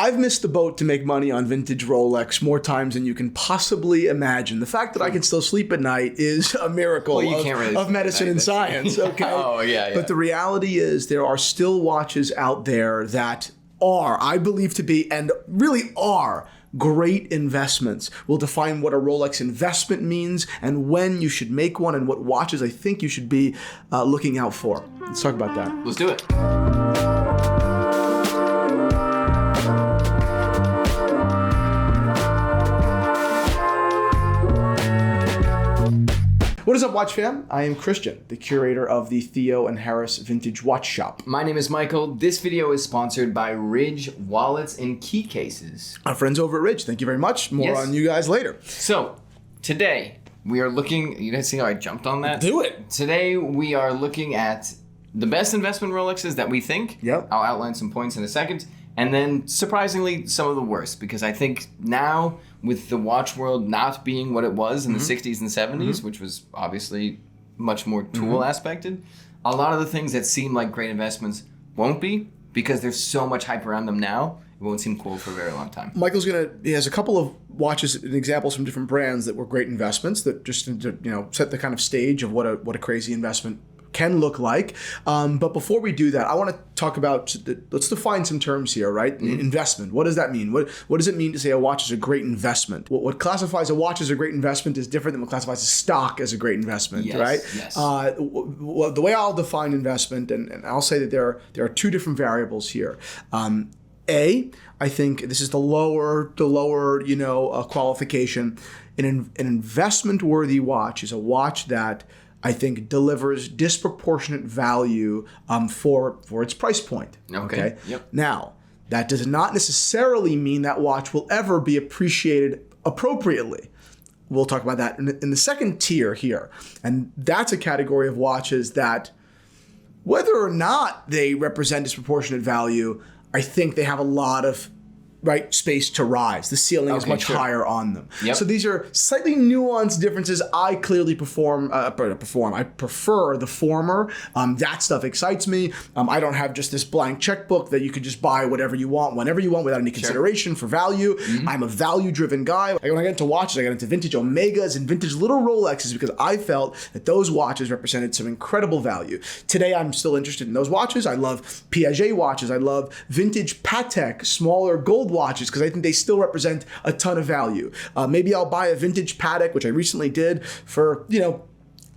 I've missed the boat to make money on vintage Rolex more times than you can possibly imagine. The fact that I can still sleep at night is a miracle of medicine and science. Okay. Oh, yeah. But the reality is there are still watches out there that are, I believe to be, and really are, great investments. We'll define what a Rolex investment means and when you should make one and what watches I think you should be looking out for. Let's talk about that. Let's do it. What is up, Watch fam? I am Christian, the curator of the Theo and Harris Vintage Watch Shop. My name is Michael. This video is sponsored by Ridge Wallets and Key Cases. Our friends over at Ridge, thank you very much. More on you guys later. So, today we are looking, you guys see how I jumped on that? Do it. Today we are looking at the best investment Rolexes that we think. Yep. I'll outline some points in a second. And then, surprisingly, some of the worst. Because I think now, with the watch world not being what it was in the 60s and 70s, which was obviously much more tool aspected, a lot of the things that seem like great investments won't be, because there's so much hype around them now, it won't seem cool for a very long time. Michael's he has a couple of watches and examples from different brands that were great investments that just set the kind of stage of what a crazy investment can look like. But before we do that, I want to talk about, let's define some terms here, right? Investment. What does that mean? What does it mean to say a watch is a great investment? What classifies a watch as a great investment is different than what classifies a stock as a great investment, right? Yes. The way I'll define investment, and I'll say that there are two different variables here. I think this is the lower qualification. An investment-worthy watch is a watch that I think delivers disproportionate value for its price point. Okay. Yep. Now, that does not necessarily mean that watch will ever be appreciated appropriately. We'll talk about that in the second tier here. And that's a category of watches that, whether or not they represent disproportionate value, I think they have a lot of space to rise. The ceiling is much higher on them. Yep. So these are slightly nuanced differences. I clearly I prefer the former. That stuff excites me. I don't have just this blank checkbook that you could just buy whatever you want, whenever you want, without any consideration for value. I'm a value-driven guy. When I get into watches, I get into vintage Omegas and vintage little Rolexes because I felt that those watches represented some incredible value. Today, I'm still interested in those watches. I love Piaget watches. I love vintage Patek, smaller gold watches, because I think they still represent a ton of value. Maybe I'll buy a vintage Patek, which I recently did, for,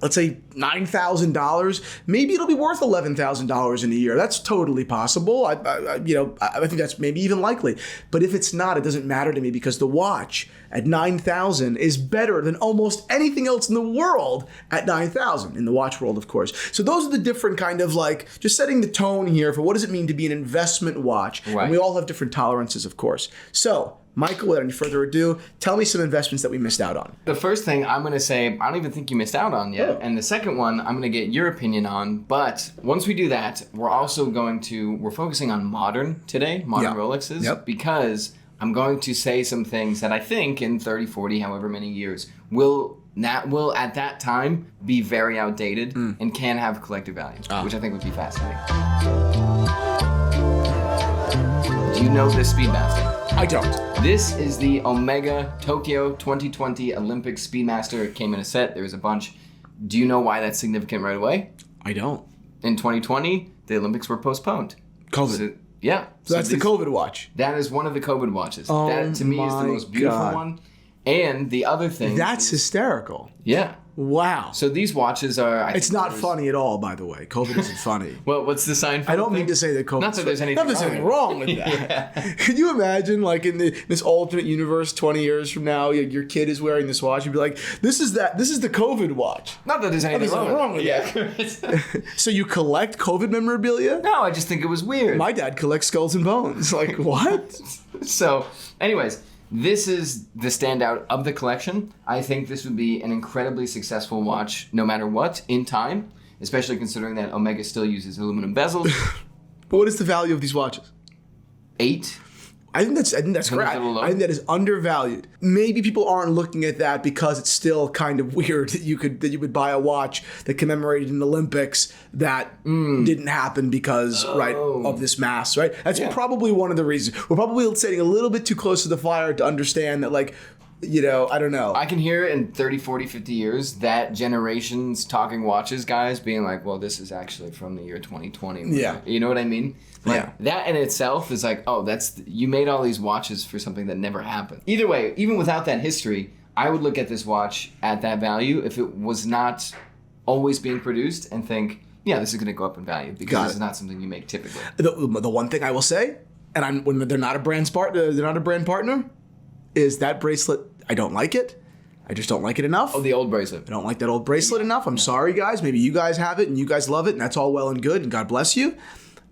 let's say $9,000. Maybe it'll be worth $11,000 in a year. That's totally possible. I think that's maybe even likely. But if it's not, it doesn't matter to me, because the watch at $9,000 is better than almost anything else in the world at $9,000 in the watch world, of course. So those are the different kind of just setting the tone here for what does it mean to be an investment watch. Right. And we all have different tolerances, of course. So, Michael, without any further ado, tell me some investments that we missed out on. The first thing I'm going to say, I don't even think you missed out on yet. Oh. And the second one, I'm going to get your opinion on. But once we do that, we're focusing on modern Rolexes. Yep. Because I'm going to say some things that I think in 30, 40, however many years will at that time be very outdated and can have collective value, which I think would be fascinating. Do you know this Speedmaster? I don't. This is the Omega Tokyo 2020 Olympic Speedmaster. It came in a set. There was a bunch. Do you know why that's significant right away? I don't. In 2020, the Olympics were postponed. COVID. So that's the COVID watch. That is one of the COVID watches. Oh, that, to me, is the most beautiful one. And the other thing... That's hysterical. Yeah. Wow. So these watches are... It's not funny at all, by the way. COVID isn't funny. Well, what's the sign for I don't mean to say that COVID... Not that there's anything wrong with that. Yeah. Could you imagine, in this alternate universe, 20 years from now, your kid is wearing this watch, you'd be like, this is the COVID watch. Not that there's anything wrong with that. So you collect COVID memorabilia? No, I just think it was weird. My dad collects skulls and bones. What? So, anyways... This is the standout of the collection. I think this would be an incredibly successful watch no matter what in time, especially considering that Omega still uses aluminum bezels. But what is the value of these watches? 8. I think that's great. I think that is undervalued. Maybe people aren't looking at that because it's still kind of weird that you would buy a watch that commemorated an Olympics that didn't happen because of this mass, right? That's probably one of the reasons. We're probably sitting a little bit too close to the fire to understand that, like, you know, I don't know. I can hear in 30, 40, 50 years that generation's talking watches guys being like, well, this is actually from the year 2020. Yeah. You know what I mean? Like, that in itself is like, oh, you made all these watches for something that never happened. Either way, even without that history, I would look at this watch at that value if it was not always being produced and think, yeah, this is going to go up in value because this is not something you make typically. The one thing I will say, and when they're not a brand partner, is that bracelet, I don't like it. I just don't like it enough. Oh, the old bracelet. I don't like that old bracelet enough. I'm sorry, guys. Maybe you guys have it and you guys love it, and that's all well and good, and God bless you.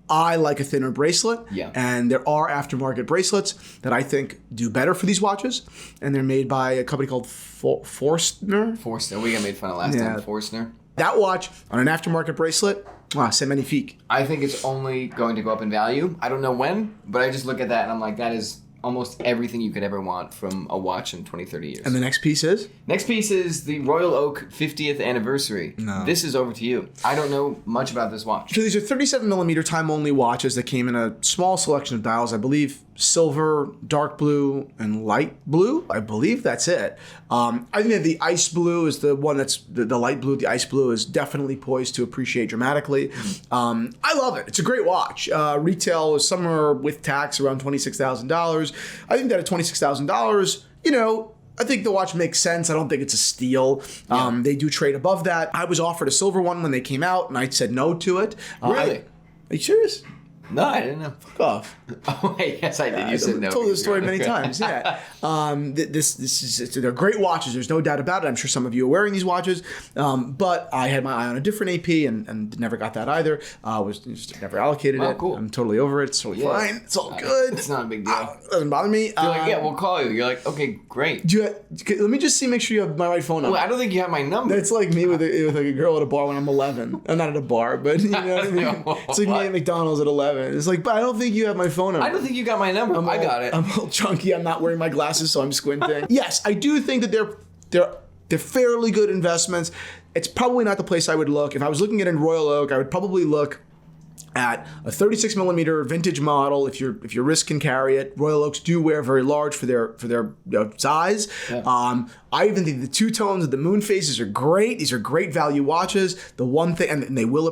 I like a thinner bracelet, and there are aftermarket bracelets that I think do better for these watches, and they're made by a company called Forstner. Forstner. We got made fun of last time. Forstner. That watch on an aftermarket bracelet, c'est magnifique. I think it's only going to go up in value. I don't know when, but I just look at that and I'm like, that is almost everything you could ever want from a watch in 20, 30 years. And the next piece is? Next piece is the Royal Oak 50th anniversary. No. This is over to you. I don't know much about this watch. So these are 37mm time-only watches that came in a small selection of dials, I believe silver, dark blue, and light blue. I believe that's it. I think that the ice blue is the one that's the light blue. The ice blue is definitely poised to appreciate dramatically. I love it. It's a great watch. Retail is somewhere with tax around $26,000. I think that at $26,000, you know, I think the watch makes sense. I don't think it's a steal. They do trade above that. I was offered a silver one when they came out, and I said no to it. Really? Are you serious? No, I didn't know. Fuck off. Oh, wait, yes, I did. You said no. I've told this story many times, yeah. They're great watches. There's no doubt about it. I'm sure some of you are wearing these watches. But I had my eye on a different AP and never got that either. Was just never allocated it. Cool. I'm totally over it. It's totally fine. It's all good. It's not a big deal. It doesn't bother me. You're like, yeah, we'll call you. You're like, okay, great. Let me just make sure you have my right phone number. Well, I don't think you have my number. That's like me with like a girl at a bar when I'm 11. I'm not at a bar, but you know what I mean? It's like me at McDonald's at 11. It's like, but I don't think you have my phone number. I don't think you got my number. I got it. I'm all chunky. I'm not wearing my glasses, so I'm squinting. Yes, I do think that they're fairly good investments. It's probably not the place I would look. If I was looking at a Royal Oak, I would probably look at a 36mm vintage model if your wrist can carry it. Royal Oaks do wear very large for their size. Yeah. I even think the two tones of the moon phases are great. These are great value watches. The one thing, and they will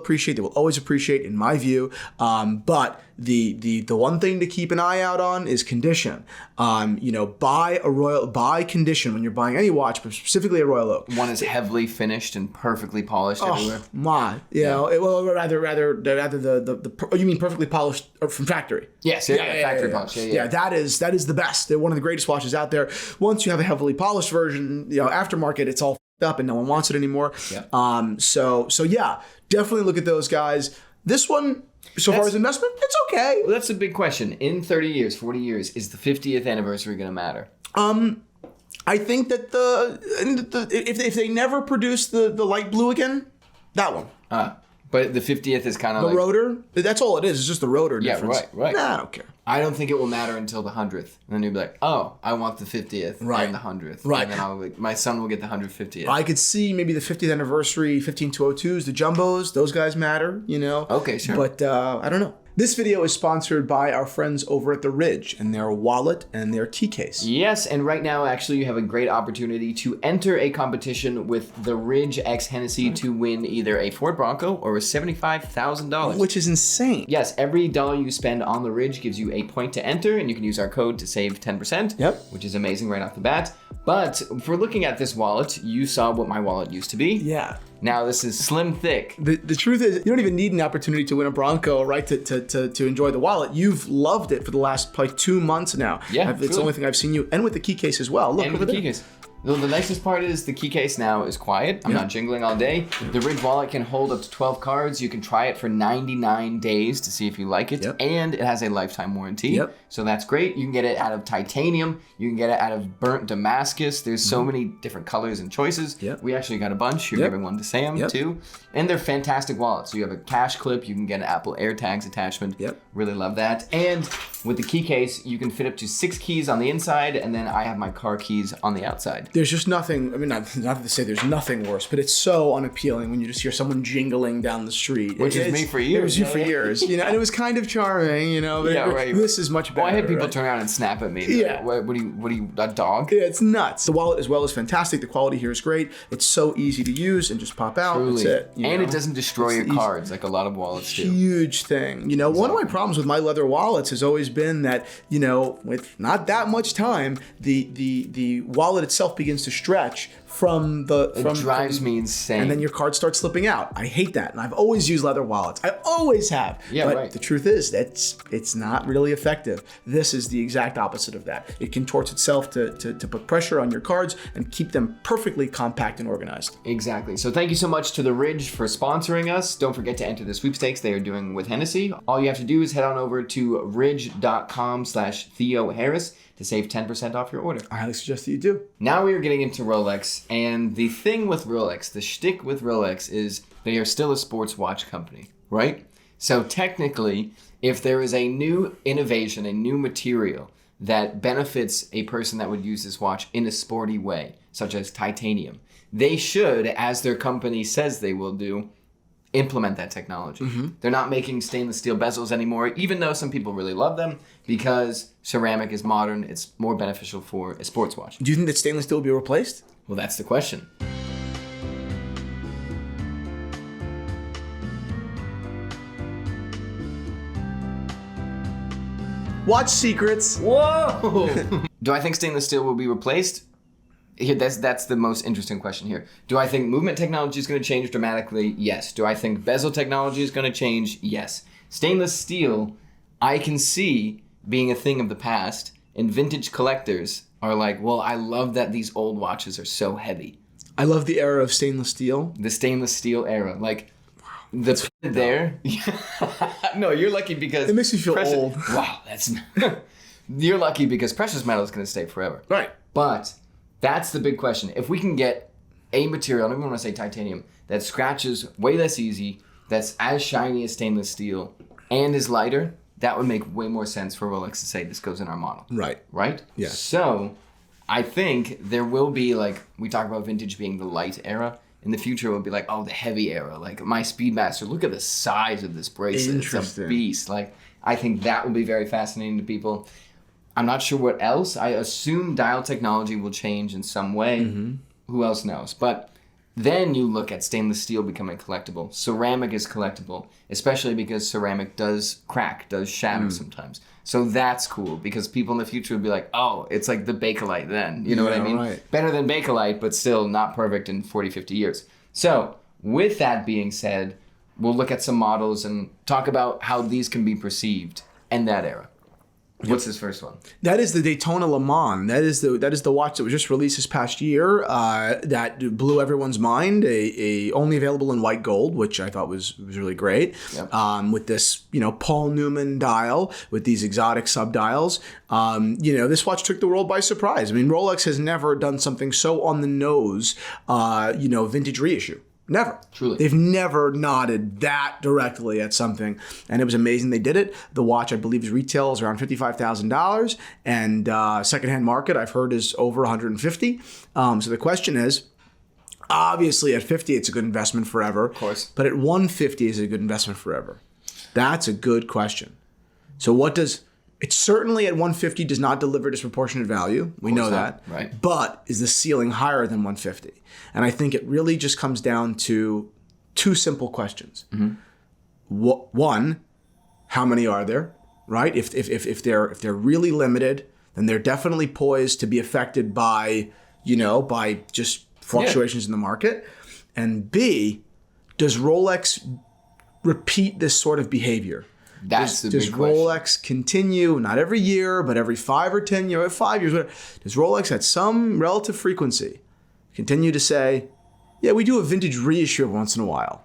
always appreciate, in my view. But the one thing to keep an eye out on is condition. Buy condition when you're buying any watch, but specifically a Royal Oak. One is heavily finished and perfectly polished everywhere. Rather you mean perfectly polished from factory? Yes, factory polished. Yeah, that is the best. They're one of the greatest watches out there. Once you have a heavily polished version, aftermarket, it's all up and no one wants it anymore. Yeah. So yeah, definitely look at those guys. This one, far as investment, it's okay. Well, that's a big question. In 30 years, 40 years, is the 50th anniversary going to matter? I think that if they never produce the light blue again, that one. But the 50th is kind of the rotor. That's all it is. It's just the rotor difference. Yeah, right. Nah, I don't care. I don't think it will matter until the 100th. And then you'll be like, oh, I want the 50th and the 100th. Right. And then my son will get the 150th. I could see maybe the 50th anniversary 15202s, the jumbos. Those guys matter, Okay, sure. But I don't know. This video is sponsored by our friends over at The Ridge and their wallet and their key case. Yes, and right now, actually, you have a great opportunity to enter a competition with The Ridge X Hennessy to win either a Ford Bronco or a $75,000. Which is insane. Yes, every dollar you spend on The Ridge gives you a point to enter, and you can use our code to save 10%, which is amazing right off the bat. But if we're looking at this wallet, you saw what my wallet used to be. Yeah. Now this is slim thick. The truth is, you don't even need an opportunity to win a Bronco, right? To enjoy the wallet. You've loved it for the last 2 months now. Yeah, it's the only thing I've seen you, and with the key case as well. Look, and with the key case. The nicest part is the key case now is quiet. I'm not jingling all day. The Ridge wallet can hold up to 12 cards. You can try it for 99 days to see if you like it. And it has a lifetime warranty. So that's great. You can get it out of titanium. You can get it out of burnt Damascus. There's so many different colors and choices. We actually got a bunch. You're giving one to Sam too. And they're fantastic wallets. You have a cash clip. You can get an Apple AirTags attachment. Really love that. And with the key case, you can fit up to 6 keys on the inside, and then I have my car keys on the outside. There's just nothing, I mean, not to say there's nothing worse, but it's so unappealing when you just hear someone jingling down the street. Which is me for years. It was you for years, you know, and it was kind of charming, you know, but this is much better. Well, I had people turn around and snap at me. What are you, a dog? Yeah, it's nuts. The wallet as well is fantastic. The quality here is great. It's so easy to use and just pop out. Truly. That's it. And it doesn't destroy your cards like a lot of wallets do. Huge thing. You know, one of my problems with my leather wallets has always been that, you know, with not that much time, the wallet itself begins to stretch from It drives me insane. And then your card starts slipping out. I hate that. And I've always used leather wallets. I always have. But the truth is it's not really effective. This is the exact opposite of that. It contorts itself to put pressure on your cards and keep them perfectly compact and organized. Exactly. So thank you so much to the Ridge for sponsoring us. Don't forget to enter the sweepstakes they are doing with Hennessy. All you have to do is head on over to ridge.com/Theo Harris to save 10% off your order. I highly suggest that you do. Now we are getting into Rolex, and the thing with Rolex, the shtick with Rolex is they are still a sports watch company, right? So technically, if there is a new innovation, a new material that benefits a person that would use this watch in a sporty way, such as titanium, they should, as their company says they will do, implement that technology. They're not making stainless steel bezels anymore, even though some people really love them, because ceramic is modern. It's more beneficial for a sports watch. Do you think that stainless steel will be replaced? Well, that's the question. Watch secrets. Whoa! Do I think stainless steel will be replaced? Here, that's the most interesting question here. Do I think movement technology is going to change dramatically? Yes. Do I think bezel technology is going to change? Yes. Stainless steel, I can see being a thing of the past, and vintage collectors are like, well, I love that these old watches are so heavy. I love the era of stainless steel. The stainless steel era. Like, the there. No, you're lucky because... It makes me feel old. Wow, that's... You're lucky because precious metal is going to stay forever. Right. But... that's the big question. If we can get a material, I don't even want to say titanium, that scratches way less easy, that's as shiny as stainless steel, and is lighter, that would make way more sense for Rolex to say this goes in our model. Right. Right? Yeah. So, I think there will be, like, we talk about vintage being the light era. In the future, it will be like, oh, the heavy era. Like, my Speedmaster, look at the size of this bracelet. Interesting. It's a beast. Like, I think that will be very fascinating to people. I'm not sure what else. I assume dial technology will change in some way. Who else knows? But then you look at stainless steel becoming collectible. Ceramic is collectible, especially because ceramic does crack, does shatter sometimes. So that's cool because people in the future would be like, oh, it's like the Bakelite then. You know what I mean? Right. Better than Bakelite, but still not perfect in 40, 50 years. So with that being said, we'll look at some models and talk about how these can be perceived in that era. What's this first one? That is the Daytona Le Mans. That is the watch that was just released this past year. That blew everyone's mind. Only available in white gold, which I thought was really great. Yep. With this Paul Newman dial with these exotic subdials. This watch took the world by surprise. I mean, Rolex has never done something so on the nose. Vintage reissue. Never. Truly. They've never nodded that directly at something. And it was amazing they did it. The watch, I believe, retails around $55,000. And secondhand market, I've heard, is over $150,000. So the question is, obviously at $50,000, it's a good investment forever. Of course. But at $150,000, is it a good investment forever? That's a good question. So what does... It certainly at $150,000 does not deliver disproportionate value. We know that. Right. But is the ceiling higher than $150,000? And I think it really just comes down to two simple questions. One, how many are there? Right? If they're really limited, then they're definitely poised to be affected by just fluctuations in the market. And B, does Rolex repeat this sort of behavior? That's the does big question. Rolex continue, not every year, but every 5 or 10 years, 5 years, whatever, does Rolex at some relative frequency continue to say, yeah, we do a vintage reissue every once in a while?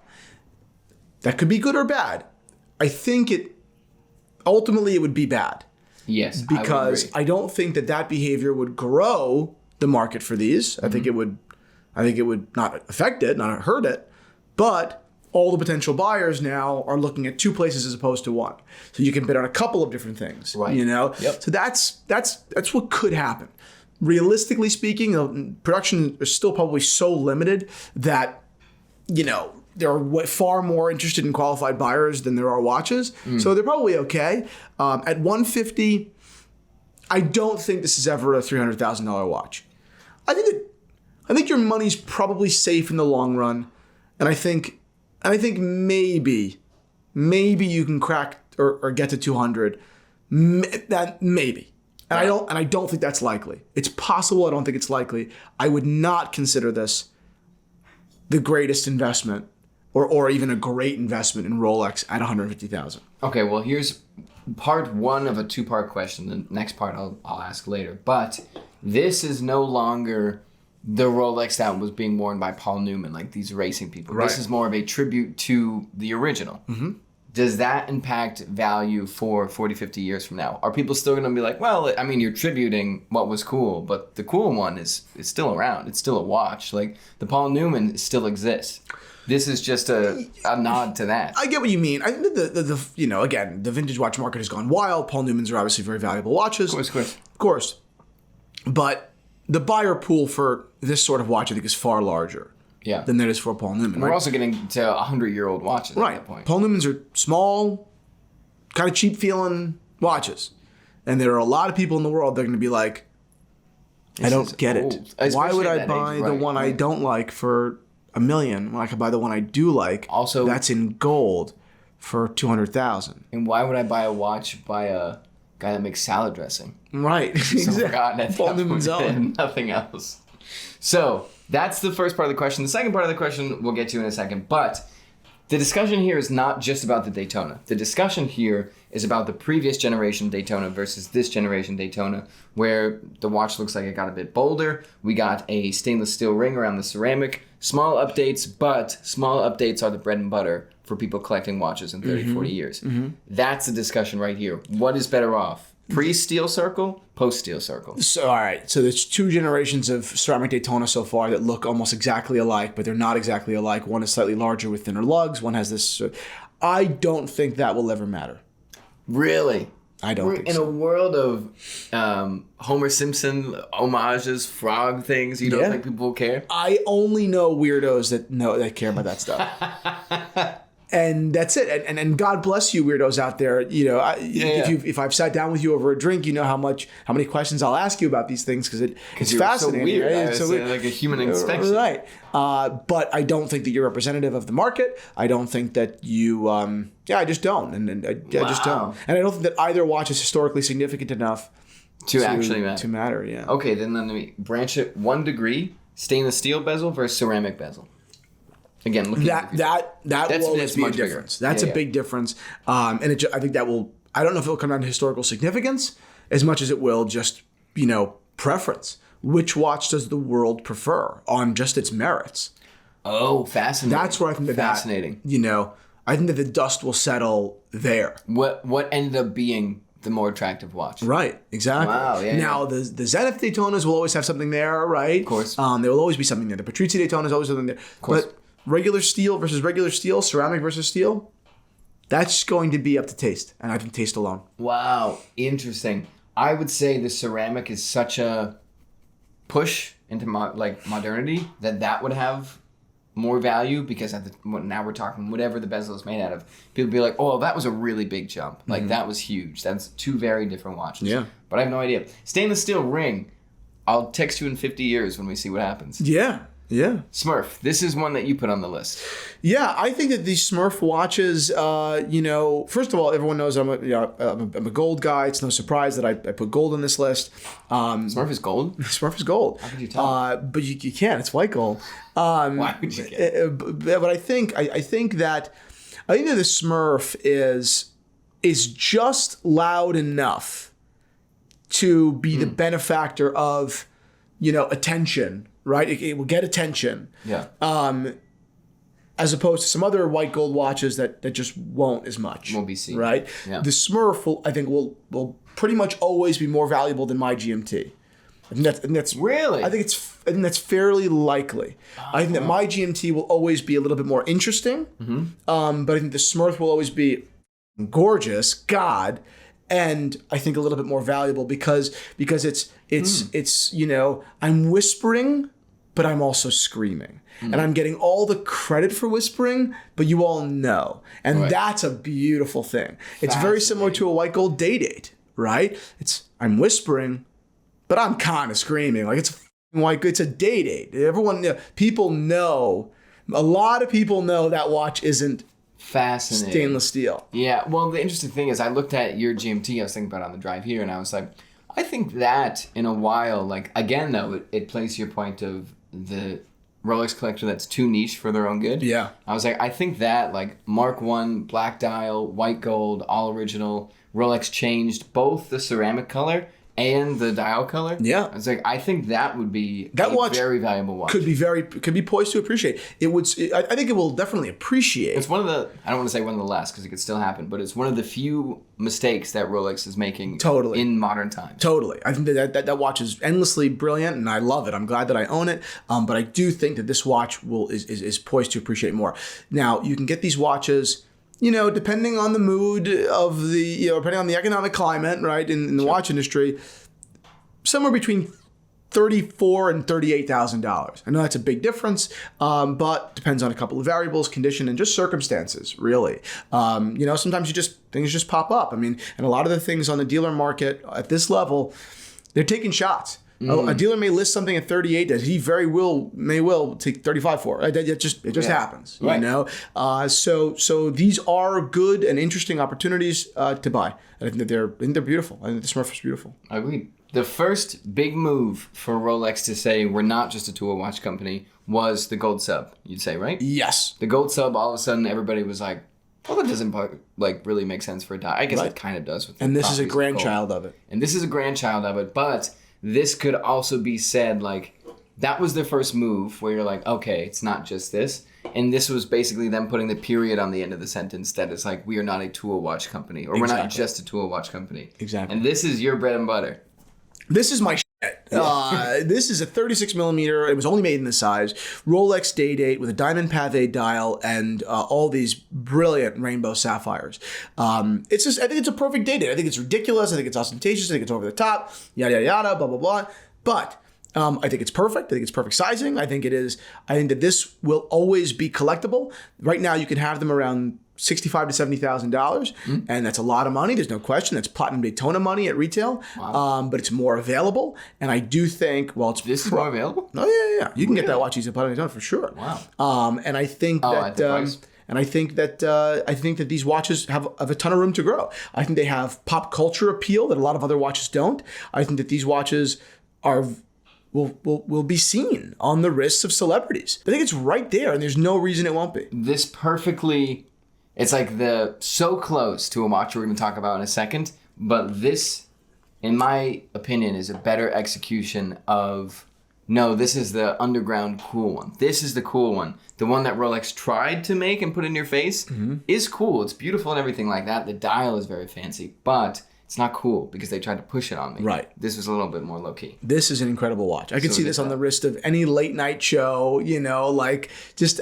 That could be good or bad. I think ultimately it would be bad. Yes, because I don't think that behavior would grow the market for these. I think it would not affect it, not hurt it, but all the potential buyers now are looking at two places as opposed to one. So you can bid on a couple of different things, right. Yep. So that's what could happen. Realistically speaking, production is still probably so limited that, there are far more interested in qualified buyers than there are watches. So they're probably okay. At $150, I don't think this is ever a $300,000 watch. I think your money's probably safe in the long run, and I think maybe you can crack or get to 200. That maybe. And I don't think that's likely. It's possible. I don't think it's likely. I would not consider this the greatest investment or even a great investment in Rolex at $150,000. Okay, well, here's part one of a two-part question. The next part I'll ask later. But this is no longer the Rolex that was being worn by Paul Newman, like these racing people. Right. This is more of a tribute to the original. Mm-hmm. Does that impact value for 40, 50 years from now? Are people still going to be like, well, I mean, you're tributing what was cool, but the cool one is still around. It's still a watch. Like, the Paul Newman still exists. This is just a nod to that. I get what you mean. I think that again, the vintage watch market has gone wild. Paul Newmans are obviously very valuable watches. Of course. But the buyer pool for this sort of watch, I think, is far larger. Yeah. Than there is for Paul Newman. We're also getting to 100-year-old watches at that point. Paul Newmans are small, kind of cheap-feeling watches. And there are a lot of people in the world that are going to be like, I don't get it. Why would I buy the one I don't like for $1 million when I could buy the one I do like? Also, that's in gold for $200,000. And why would I buy a watch by a guy that makes salad dressing? Right. Exactly. Paul Newman's own. Nothing else. So that's the first part of the question. The second part of the question we'll get to in a second. But the discussion here is not just about the Daytona. The discussion here is about the previous generation Daytona versus this generation Daytona, where the watch looks like it got a bit bolder. We got a stainless steel ring around the ceramic. Small updates, but small updates are the bread and butter for people collecting watches in 30, 40 years. Mm-hmm. That's the discussion right here. What is better off? Pre-steel circle, post-steel circle. So, all right. So there's two generations of ceramic Daytona so far that look almost exactly alike, but they're not exactly alike. One is slightly larger with thinner lugs. One has this. I don't think that will ever matter. Really? I don't think so. In a world of Homer Simpson homages, frog things, you don't think people will care? I only know weirdos that care about that stuff. And that's it. And God bless you, weirdos out there. If I've sat down with you over a drink, you know how many questions I'll ask you about these things because it's fascinating. So weird. Right? It's so weird. Like a human inspection. Right. But I don't think that you're representative of the market. I don't think that you. I just don't. I just don't. And I don't think that either watch is historically significant enough to actually matter. To matter. Yeah. Okay, then let me branch it 1 degree. Stainless steel bezel versus ceramic bezel. Again, looking that will always be a difference. That's a big difference, and I think that will. I don't know if it will come down to historical significance as much as it will just preference. Which watch does the world prefer on just its merits? Oh, fascinating. That's where I think fascinating. I think that the dust will settle there. What ended up being the more attractive watch? Right. Exactly. Wow. Yeah. Now the Zenith Daytonas will always have something there, right? Of course. There will always be something there. The Patrizia Daytona is always something there. Of course. But regular steel versus regular steel, ceramic versus steel, that's going to be up to taste, and I think taste alone. Wow, interesting. I would say the ceramic is such a push into modernity that would have more value because now we're talking whatever the bezel is made out of. People be like, oh, that was a really big jump. Like, that was huge. That's two very different watches. Yeah. But I have no idea. Stainless steel ring, I'll text you in 50 years when we see what happens. Yeah. Yeah. Smurf, this is one that you put on the list. Yeah, I think that these Smurf watches, first of all, everyone knows I'm a gold guy. It's no surprise that I put gold on this list. Smurf is gold? Smurf is gold. How could you tell? But you can't. It's white gold. Why would you get it? But I think that the Smurf is is just loud enough to be the benefactor of, attention, right? It will get attention. Yeah. As opposed to some other white gold watches that just won't as much. Won't be seen. Right? Yeah. The Smurf will pretty much always be more valuable than my GMT. I think that's Really? I think that's fairly likely. I think that my GMT will always be a little bit more interesting. But I think the Smurf will always be gorgeous, God, and I think a little bit more valuable because it's I'm whispering, but I'm also screaming. And I'm getting all the credit for whispering, but you all know. And that's a beautiful thing. It's very similar to a white gold day-date, right? I'm whispering, but I'm kind of screaming. Like it's a day-date. People know, a lot of people know that watch isn't fascinating stainless steel. Yeah, well, the interesting thing is I looked at your GMT, I was thinking about it on the drive here, and I was like, I think that in a while, like, again, though, it plays to your point of the Rolex collector that's too niche for their own good. Yeah. I was like, I think that, like, Mark 1, black dial, white gold, all original, Rolex changed both the ceramic color and the dial color. Yeah. I was like, I think that would be watch very valuable watch. Could be poised to appreciate. I think it will definitely appreciate. It's one of the, I don't want to say one of the last because it could still happen, but it's one of the few mistakes that Rolex is making in modern times. Totally. I think that watch is endlessly brilliant and I love it. I'm glad that I own it. But I do think that this watch is poised to appreciate more. Now, you can get these watches, depending on the mood of depending on the economic climate, right, in the watch industry, somewhere between $34,000 and $38,000. I know that's a big difference, but depends on a couple of variables, condition, and just circumstances, really. Sometimes things just pop up. I mean, and a lot of the things on the dealer market at this level, they're taking shots. A dealer may list something at 38 that he may well take 35 for. It just happens, right. So these are good and interesting opportunities to buy. I think that they're beautiful. I think the Smurf is beautiful. I agree. The first big move for Rolex to say we're not just a tool watch company was the gold sub. You'd say, right? Yes. The gold sub. All of a sudden, everybody was like, "Well, that doesn't really make sense for a dial." I guess it kind of does. And this is a grandchild of it. But this could also be said like that was their first move where you're like, okay, it's not just this. And this was basically them putting the period on the end of the sentence that it's like, we are not a tool watch company or we're not just a tool watch company. Exactly. And this is your bread and butter. This is my shit. This is a 36 millimeter. It was only made in this size. Rolex Day-Date with a diamond pavé dial and all these brilliant rainbow sapphires. I think it's a perfect Day-Date. I think it's ridiculous. I think it's ostentatious. I think it's over the top. Yada, yada, yada, blah, blah, blah. But I think it's perfect. I think it's perfect sizing. I think that this will always be collectible. Right now, you can have them around $65,000 to $70,000, and that's a lot of money. There's no question. That's platinum Daytona money at retail. Wow. But it's more available, and I do think this is more available. Oh yeah. You can get that watch easy at platinum Daytona for sure. Wow. And I think that these watches have a ton of room to grow. I think they have pop culture appeal that a lot of other watches don't. I think that these watches will be seen on the wrists of celebrities. I think it's right there, and there's no reason it won't be. This perfectly, it's like so close to a watch we're going to talk about in a second, but this, in my opinion, is a better execution of, no, this is the underground cool one. This is the cool one. The one that Rolex tried to make and put in your face is cool. It's beautiful and everything like that. The dial is very fancy, but it's not cool because they tried to push it on me. Right. This was a little bit more low key. This is an incredible watch. I could see this on the wrist of any late night show. I think it's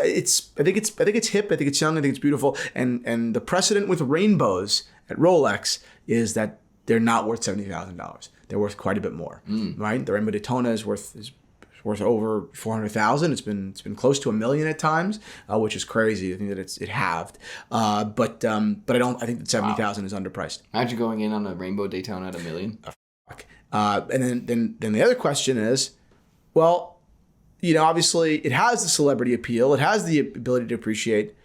hip. I think it's young. I think it's beautiful. And the precedent with rainbows at Rolex is that they're not worth $70,000. They're worth quite a bit more. Right. The Rainbow Daytona is worth over $400,000. It's been close to $1 million at times, which is crazy. I think that it halved. But I think that $70,000 is underpriced. Imagine going in on a Rainbow Daytona at $1 million. And then the other question is, well, obviously it has the celebrity appeal, it has the ability to appreciate,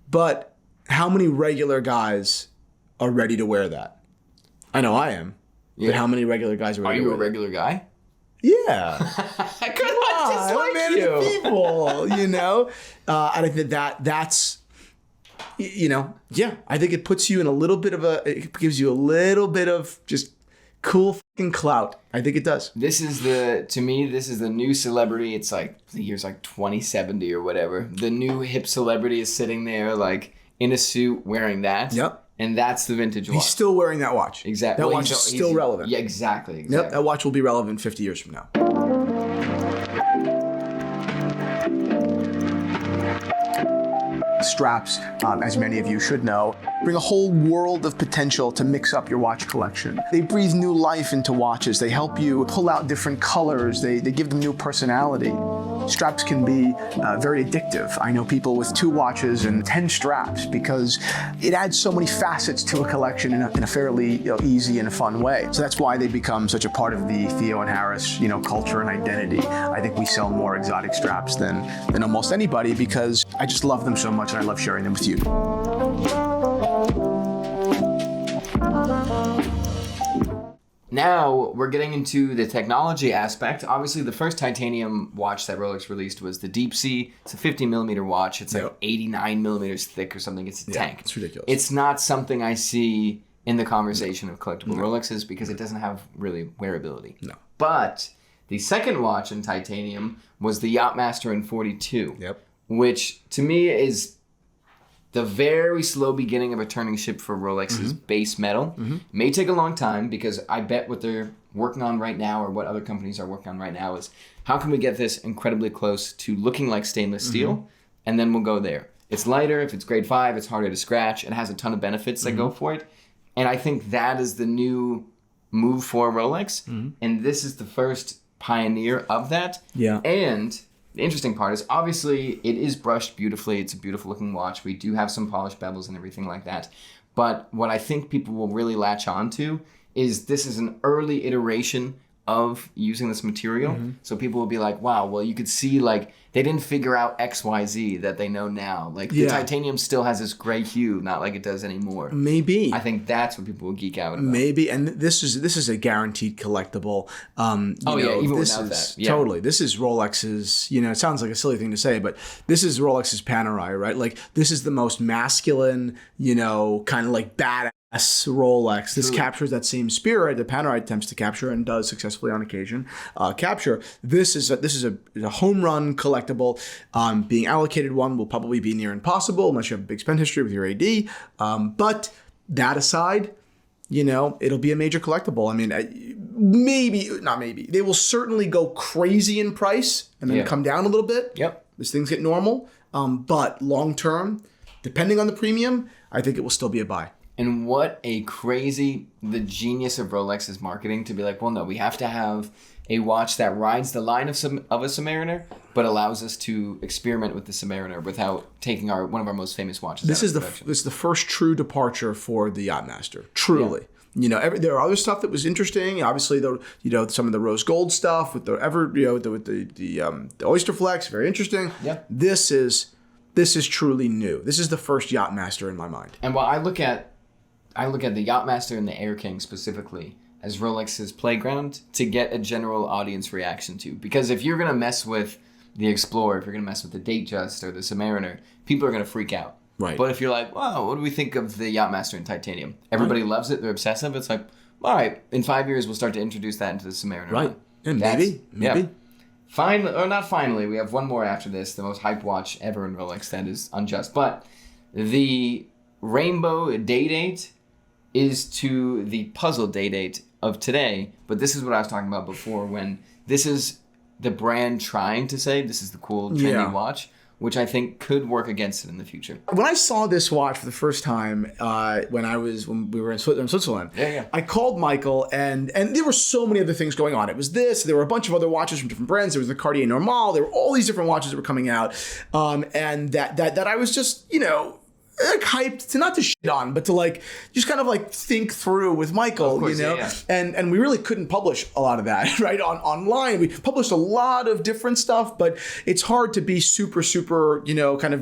but how many regular guys are ready to wear that? I know I am. Yeah. But how many regular guys are ready to wear that? Are you a regular guy? Yeah. Come on, just like man you. Of the people, I think that's I think it puts you in it gives you a little bit of just cool fucking clout. I think it does. To me, this is the new celebrity. It's like the year's like 2070 or whatever. The new hip celebrity is sitting there like in a suit wearing that. Yep. And that's the vintage watch. He's still wearing that watch. Exactly. That watch is still relevant. Yeah, exactly. Yep, that watch will be relevant 50 years from now. Straps, as many of you should know, bring a whole world of potential to mix up your watch collection. They breathe new life into watches. They help you pull out different colors. They give them new personality. Straps can be very addictive. I know people with 2 watches and 10 straps because it adds so many facets to a collection in a fairly easy and fun way. So that's why they become such a part of the Theo and Harris culture and identity. I think we sell more exotic straps than almost anybody because I just love them so much and I love sharing them with you. Now we're getting into the technology aspect. Obviously, the first titanium watch that Rolex released was the Deep Sea. It's a 50 millimeter watch. It's like 89 millimeters thick or something. It's a tank. It's ridiculous. It's not something I see in the conversation of collectible Rolexes because it doesn't have really wearability. No. But the second watch in titanium was the Yachtmaster in 42. Yep. Which to me is the very slow beginning of a turning ship for Rolex's base metal. May take a long time because I bet what they're working on right now or what other companies are working on right now is how can we get this incredibly close to looking like stainless steel, and then we'll go there. It's lighter. If it's grade 5, it's harder to scratch. It has a ton of benefits that go for it. And I think that is the new move for Rolex. And this is the first pioneer of that. Yeah. And the interesting part is obviously it is brushed beautifully. It's a beautiful looking watch. We do have some polished bezels and everything like that. But what I think people will really latch on to is this is an early iteration of using this material. So people will be like, wow, well, you could see like they didn't figure out XYZ that they know now. Like the titanium still has this gray hue, not like it does anymore. Maybe. I think that's what people will geek out about. Maybe. And this is a guaranteed collectible. Even without that. Yeah. Totally. This is Rolex's, it sounds like a silly thing to say, but this is Rolex's Panerai, right? Like this is the most masculine, kind of like badass Rolex. This captures that same spirit that Panerai attempts to capture and does successfully on occasion capture. This is a home run collectible. Being allocated one will probably be near impossible unless you have a big spend history with your AD. But that aside, it'll be a major collectible. I mean, not maybe. They will certainly go crazy in price and then come down a little bit. Yep. As things get normal. But long term, depending on the premium, I think it will still be a buy. And what a the genius of Rolex's marketing to be like, well, no, we have to have a watch that rides the line of a Submariner, but allows us to experiment with the Submariner without taking one of our most famous watches. This is the first true departure for the Yachtmaster. Truly. Yeah. There are other stuff that was interesting. Obviously, some of the rose gold stuff with the Oyster Flex, very interesting. Yeah. This is truly new. This is the first Yachtmaster in my mind. And while I look at the Yachtmaster and the Air King specifically as Rolex's playground to get a general audience reaction to. Because if you're going to mess with the Explorer, if you're going to mess with the Datejust or the Submariner, people are going to freak out. Right. But if you're like, wow, what do we think of the Yachtmaster in titanium? Everybody loves it. They're obsessive. It's like, all right, in 5 years, we'll start to introduce that into the Submariner. Right. And maybe. Yeah. Finally, or not finally, we have one more after this, the most hyped watch ever in Rolex. That is unjust. But the Rainbow Day-Date is to the puzzle Day-Date of today. But this is what I was talking about before, when this is the brand trying to say this is the cool, trendy watch, which I think could work against it in the future. When I saw this watch for the first time, when we were in Switzerland, I called Michael, and there were so many other things going on. It was this. There were a bunch of other watches from different brands. There was the Cartier Normal. There were all these different watches that were coming out, and that I was just hyped to not to shit on, but to just kind of think through with Michael, course, and we really couldn't publish a lot of that right online. We published a lot of different stuff, but it's hard to be super kind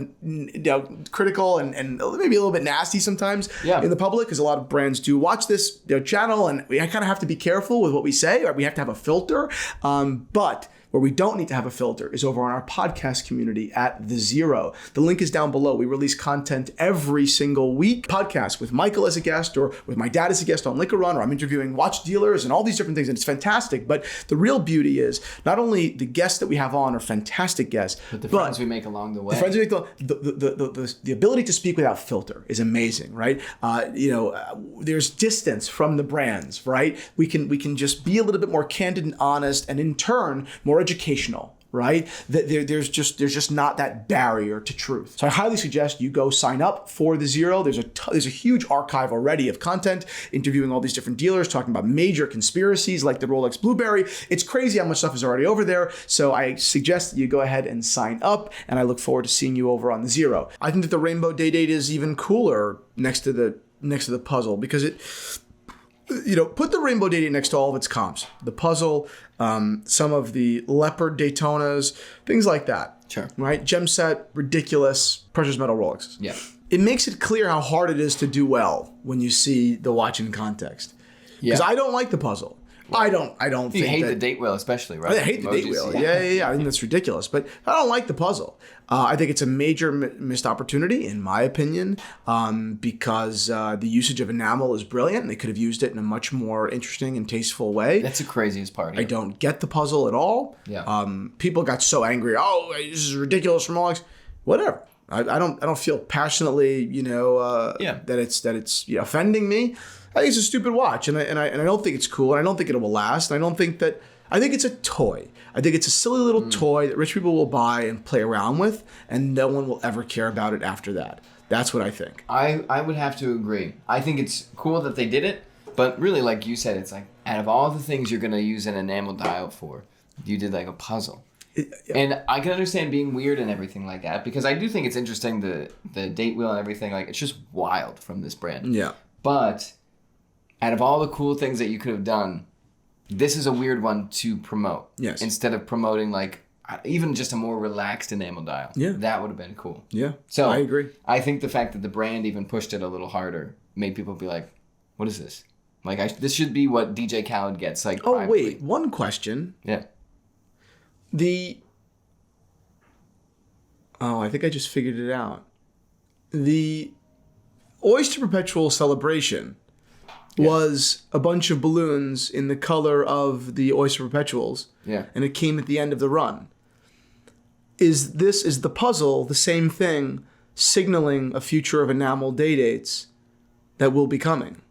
of critical and maybe a little bit nasty sometimes in the public, because a lot of brands do watch this channel, and we kind of have to be careful with what we say, or we have to have a filter. But Where we don't need to have a filter is over on our podcast community at The Zero. The link is down below. We release content every single week. Podcasts with Michael as a guest or with my dad as a guest on Liquor Run, or I'm interviewing watch dealers and all these different things, and it's fantastic. But the real beauty is not only the guests that we have on are fantastic guests, but the friends we make along the way. The friends we make the ability to speak without filter is amazing, right? There's distance from the brands, right? We can just be a little bit more candid and honest, and in turn more educational, right? There's just not that barrier to truth. So I highly suggest you go sign up for The Zero. There's a huge archive already of content, interviewing all these different dealers, talking about major conspiracies like the Rolex Blueberry. It's crazy how much stuff is already over there. So I suggest that you go ahead and sign up, and I look forward to seeing you over on The Zero. I think that the Rainbow Day Date is even cooler next to the puzzle, because it, put the Rainbow Day Date next to all of its comps. The puzzle, some of the Leopard Daytonas, things like that. Sure. Right? Gem set, ridiculous, precious metal Rolexes. Yeah. It makes it clear how hard it is to do well when you see the watch in context. Because I don't like the puzzle. I don't think you hate the date wheel, especially, right? I hate the date wheel. Yeah. I think that's ridiculous. But I don't like the puzzle. I think it's a major missed opportunity, in my opinion, because the usage of enamel is brilliant. They could have used it in a much more interesting and tasteful way. That's the craziest part. I don't get the puzzle at all. Yeah. People got so angry. Oh, this is ridiculous from Rolex. Whatever. I don't feel passionately, that it's offending me. I think it's a stupid watch, and I don't think it's cool, and I don't think it will last. And I think it's a toy. I think it's a silly little toy that rich people will buy and play around with, and no one will ever care about it after that. That's what I think. I would have to agree. I think it's cool that they did it, but really, like you said, it's like, out of all the things you're going to use an enamel dial for, you did like a puzzle. And I can understand being weird and everything like that, because I do think it's interesting, the date wheel and everything. Like, it's just wild from this brand. Yeah. But out of all the cool things that you could have done, this is a weird one to promote. Yes. Instead of promoting like even just a more relaxed enamel dial. Yeah. That would have been cool. Yeah. So I agree. I think the fact that the brand even pushed it a little harder made people be like, "What is this? Like, this should be what DJ Khaled gets." Like, oh privately. wait, one question. Yeah. I think I just figured it out. The Oyster Perpetual celebration was a bunch of balloons in the color of the Oyster Perpetuals. Yeah. And it came at the end of the run. Is the puzzle the same thing, signaling a future of enamel day dates that will be coming?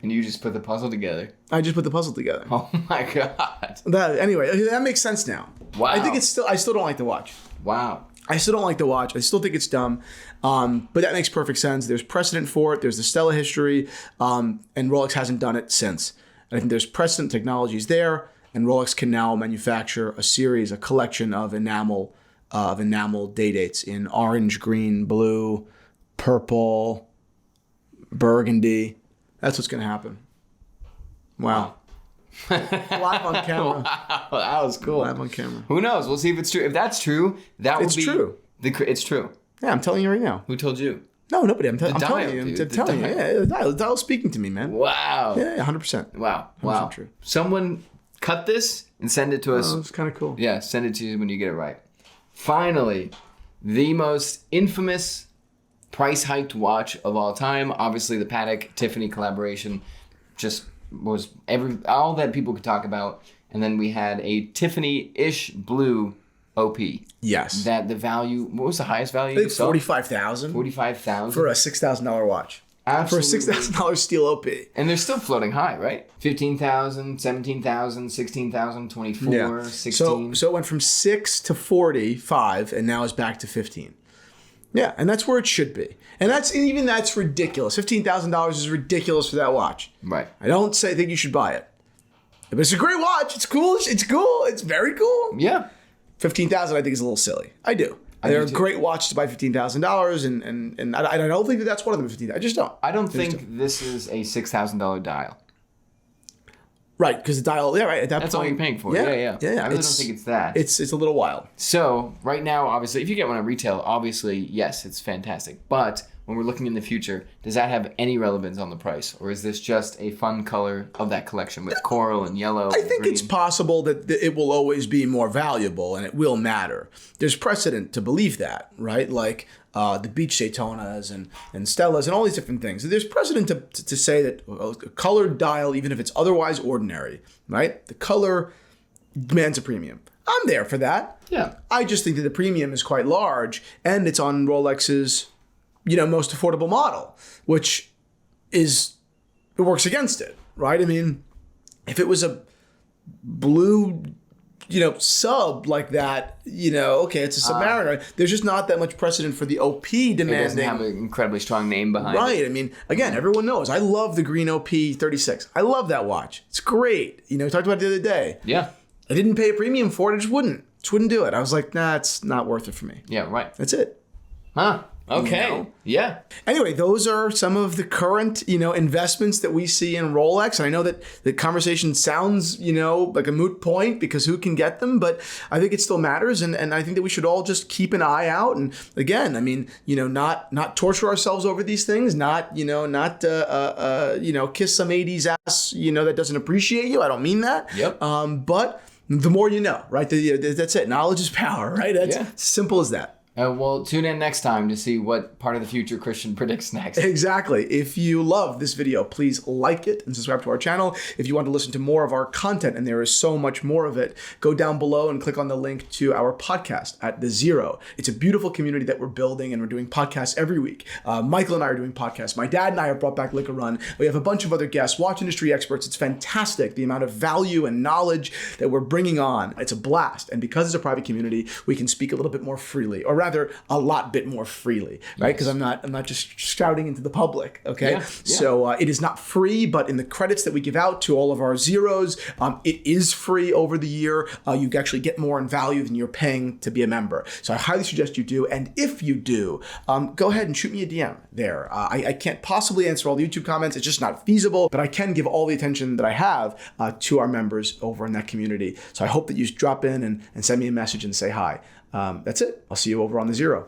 And you just put the puzzle together. I just put the puzzle together. Oh my god. Anyway, that makes sense now. Wow. I still don't like the watch. Wow. I still don't like the watch. I still think it's dumb. But that makes perfect sense. There's precedent for it. There's the Stella history. And Rolex hasn't done it since. And I think there's precedent, technologies there. And Rolex can now manufacture a collection of enamel day dates in orange, green, blue, purple, burgundy. That's what's going to happen. Wow. Live on camera. Wow, that was cool. Live on camera. Who knows? We'll see if it's true. If that's true, that would be... It's true. It's true. Yeah, I'm telling you right now. Who told you? No, nobody. I'm telling dial, you. dude. I'm telling you. Yeah, the dial's speaking to me, man. Wow. Yeah, 100%. Wow. 100% Wow. true. Someone cut this and send it to us. Oh, it's kind of cool. Yeah, send it to you when you get it right. Finally, the most infamous price hiked watch of all time. Obviously, the Patek Tiffany collaboration just was all that people could talk about. And then we had a Tiffany-ish blue OP. Yes. That the value, what was the highest value? I think $45,000. $45,000 for a $6,000 watch. Absolutely. For a $6,000 steel OP. And they're still floating high, right? 15,000, 17,000, 16,000, 24, 16. So it went from 6 to 45, and now it's back to 15. Yeah, and that's where it should be. And that's ridiculous. $15,000 is ridiculous for that watch. Right. I don't think you should buy it. But it's a great watch. It's cool. It's cool. It's very cool. Yeah. $15,000 I think is a little silly. I do. They're a great watch to buy $15,000, and I don't think that's one of them. $15,000. I just don't. I don't think this is a $6,000 dial. Right, because the dial. Yeah, right. At that That's point, all you're paying for. Yeah. I really don't think it's that. It's a little wild. So right now, obviously, if you get one at retail, obviously, yes, it's fantastic. But when we're looking in the future, does that have any relevance on the price? Or is this just a fun color of that collection with coral and yellow? I think it's possible that it will always be more valuable and it will matter. There's precedent to believe that, right? Like the beach Daytonas and Stellas and all these different things. There's precedent to say that a colored dial, even if it's otherwise ordinary, right? The color demands a premium. I'm there for that. Yeah. I just think that the premium is quite large and it's on Rolex's, most affordable model, which it works against it, right? I mean, if it was a blue, sub like that, okay, it's a Submariner. There's just not that much precedent for the OP demanding. It doesn't have an incredibly strong name behind it. Right. I mean, again, everyone knows. I love the green OP 36. I love that watch. It's great. We talked about it the other day. Yeah. I didn't pay a premium for it. I just wouldn't do it. I was like, nah, it's not worth it for me. Yeah, right. That's it. Huh. Okay. Yeah. Anyway, those are some of the current, investments that we see in Rolex. And I know that the conversation sounds, like a moot point because who can get them? But I think it still matters. And I think that we should all just keep an eye out. And again, I mean, not torture ourselves over these things, not kiss some 80s ass, that doesn't appreciate you. I don't mean that. Yep. But the more you know, right? That's it. Knowledge is power, right? That's simple as that. Well, tune in next time to see what part of the future Christian predicts next. Exactly. If you love this video, please like it and subscribe to our channel. If you want to listen to more of our content, and there is so much more of it, go down below and click on the link to our podcast at The Zero. It's a beautiful community that we're building, and we're doing podcasts every week. Michael and I are doing podcasts. My dad and I have brought back Liquor Run. We have a bunch of other guests, watch industry experts. It's fantastic, the amount of value and knowledge that we're bringing on. It's a blast. And because it's a private community, we can speak a little bit more freely, or rather a lot bit more freely, right? Because I'm not just shouting into the public, okay? Yeah. So it is not free, but in the credits that we give out to all of our zeros, it is free over the year. You actually get more in value than you're paying to be a member. So I highly suggest you do. And if you do, go ahead and shoot me a DM there. I can't possibly answer all the YouTube comments. It's just not feasible, but I can give all the attention that I have to our members over in that community. So I hope that you drop in and send me a message and say hi. That's it. I'll see you over on The Zero.